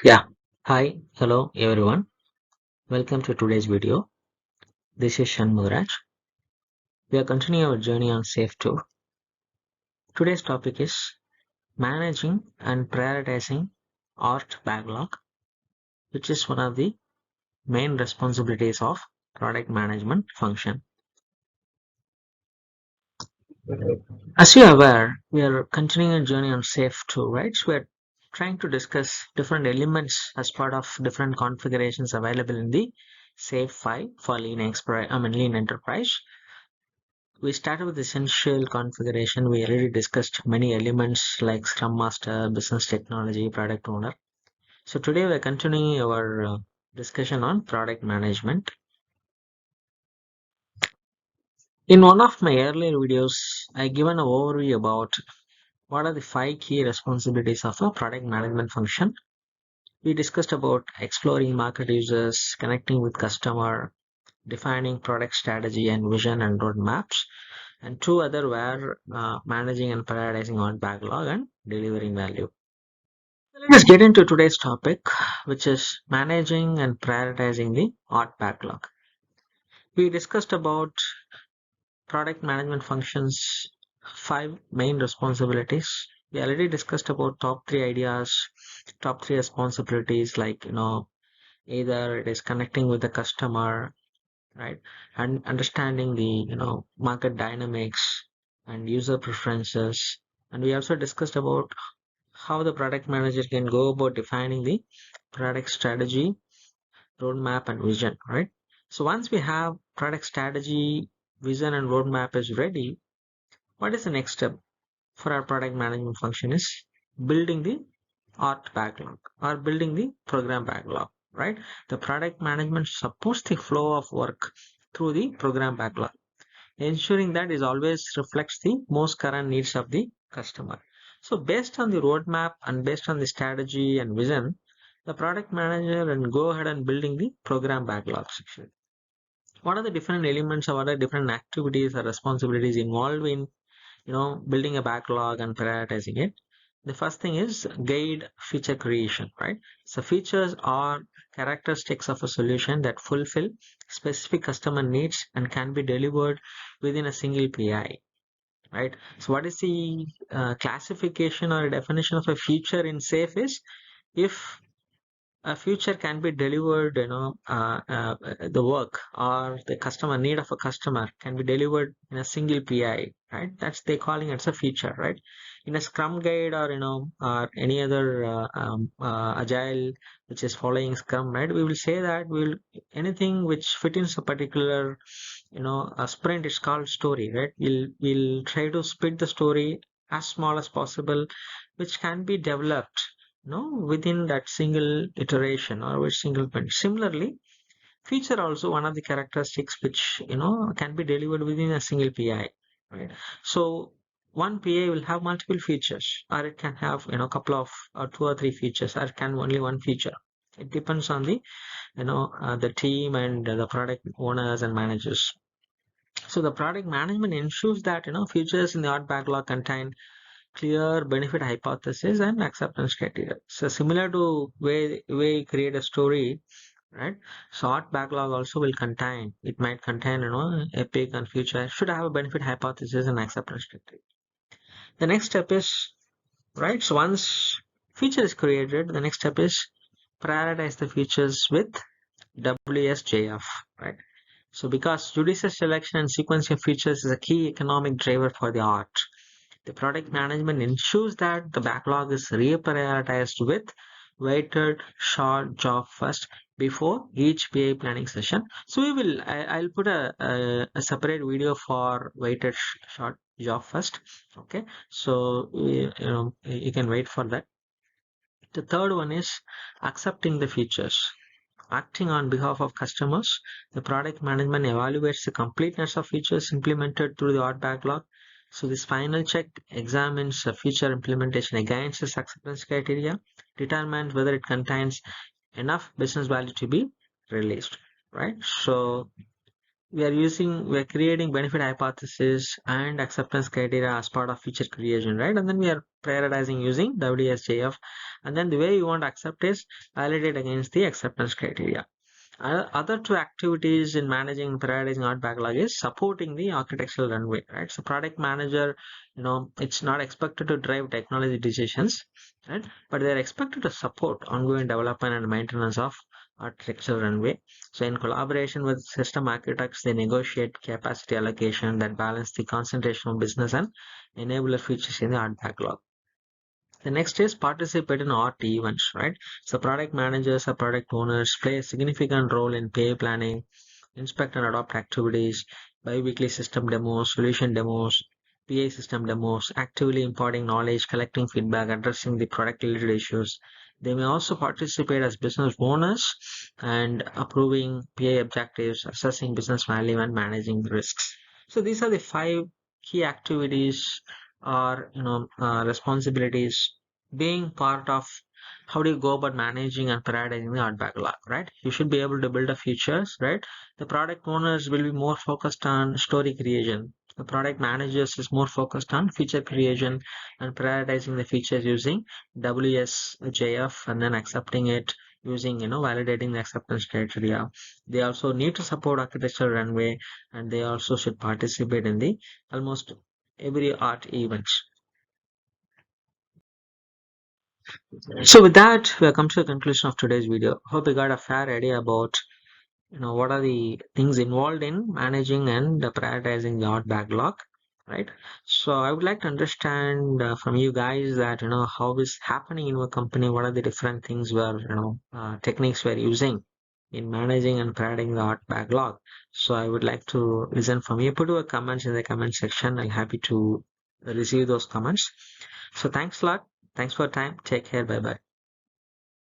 Yeah. Hi. Hello, everyone. Welcome to today's video. This is Shanmuraj. We are continuing our journey on Safe Tour. Today's topic is managing and prioritizing art backlog, which is one of the main responsibilities of product management function. As you are aware, we are continuing a journey on Safe Tour, right? So we are trying to discuss different elements as part of different configurations available in the Safe 5 for Lean Enterprise. We started with essential configuration. We already discussed many elements like Scrum Master, business technology, product owner. So today we're continuing our discussion on product management. In one of my earlier videos, I given an overview about what are the 5 key responsibilities of a product management function. We discussed about exploring market users, connecting with customer, defining product strategy and vision and roadmaps, and two other were managing and prioritizing on backlog and delivering value. Let's get into today's topic, which is managing and prioritizing the art backlog. We discussed about product management functions, 5 main responsibilities. We already discussed about top 3 ideas, top 3 responsibilities, like either it is connecting with the customer, right, and understanding the market dynamics and user preferences. And we also discussed about how the product manager can go about defining the product strategy, roadmap, and vision, right? So once we have product strategy, vision, and roadmap is ready, what is the next step for our product management function is building the art backlog or building the program backlog, right? The product management supports the flow of work through the program backlog, ensuring that it always reflects the most current needs of the customer. So based on the roadmap and based on the strategy and vision, the product manager and go ahead and building the program backlog section. What are the different elements or what are different activities or responsibilities involved in building a backlog and prioritizing it? The first thing is guide feature creation, right? So features are characteristics of a solution that fulfill specific customer needs and can be delivered within a single PI, right? So what is the classification or definition of a feature in safe is if a feature can be delivered, the work or the customer need of a customer can be delivered in a single PI, right? That's they calling it as a feature, right? In a Scrum guide or or any other agile which is following Scrum, right? We will say that we'll anything which fit in a particular a sprint is called story, right? We'll try to split the story as small as possible, which can be developed within that single iteration or with single print. Similarly, feature also one of the characteristics which can be delivered within a single PI, right? So one PI will have multiple features, or it can have couple of or 2 or 3 features, or it can only one feature. It depends on the the team and the product owners and managers. So the product management ensures that features in the art backlog contain clear benefit hypothesis and acceptance criteria. So similar to way create a story, right? So art backlog also will contain. It might contain epic and future should have a benefit hypothesis and acceptance criteria. The next step is right. So once feature is created, the next step is prioritize the features with WSJF, right? So because judicious selection and sequencing of features is a key economic driver for the art, the product management ensures that the backlog is reprioritized with weighted short job first before each PA planning session. So I'll put a separate video for weighted short job first. Okay, so you can wait for that. The third one is accepting the features. Acting on behalf of customers, the product management evaluates the completeness of features implemented through the art backlog. So this final check examines the feature implementation against this acceptance criteria, determines whether it contains enough business value to be released, right? So we are creating benefit hypothesis and acceptance criteria as part of feature creation, right? And then we are prioritizing using WSJF. And then the way you want to accept is validate against the acceptance criteria. Other two activities in managing and prioritizing art backlog is supporting the architectural runway, right? So product manager, it's not expected to drive technology decisions, right? But they're expected to support ongoing development and maintenance of architectural runway. So in collaboration with system architects, they negotiate capacity allocation that balance the concentration of business and enabler features in the art backlog. The next is participate in art events, right? So product managers or product owners play a significant role in PA planning, inspect and adopt activities, bi-weekly system demos, solution demos, PA system demos, actively imparting knowledge, collecting feedback, addressing the product related issues. They may also participate as business owners and approving PA objectives, assessing business value and managing risks. So these are the 5 key activities or responsibilities being part of how do you go about managing and prioritizing the art backlog, right? You should be able to build a features, right? The product owners will be more focused on story creation. The product managers is more focused on feature creation and prioritizing the features using WSJF and then accepting it using, validating the acceptance criteria. They also need to support architectural runway, and they also should participate in the almost every art events. So with that, we have come to the conclusion of today's video. Hope you got a fair idea about what are the things involved in managing and prioritizing the art backlog, right? So I would like to understand from you guys that how is happening in your company. What are the different things where techniques we're using in managing and prioritizing the art backlog. So I would like to listen from you. Put your comments in the comment section. I'm happy to receive those comments. So thanks a lot. Thanks for your time. Take care. Bye bye.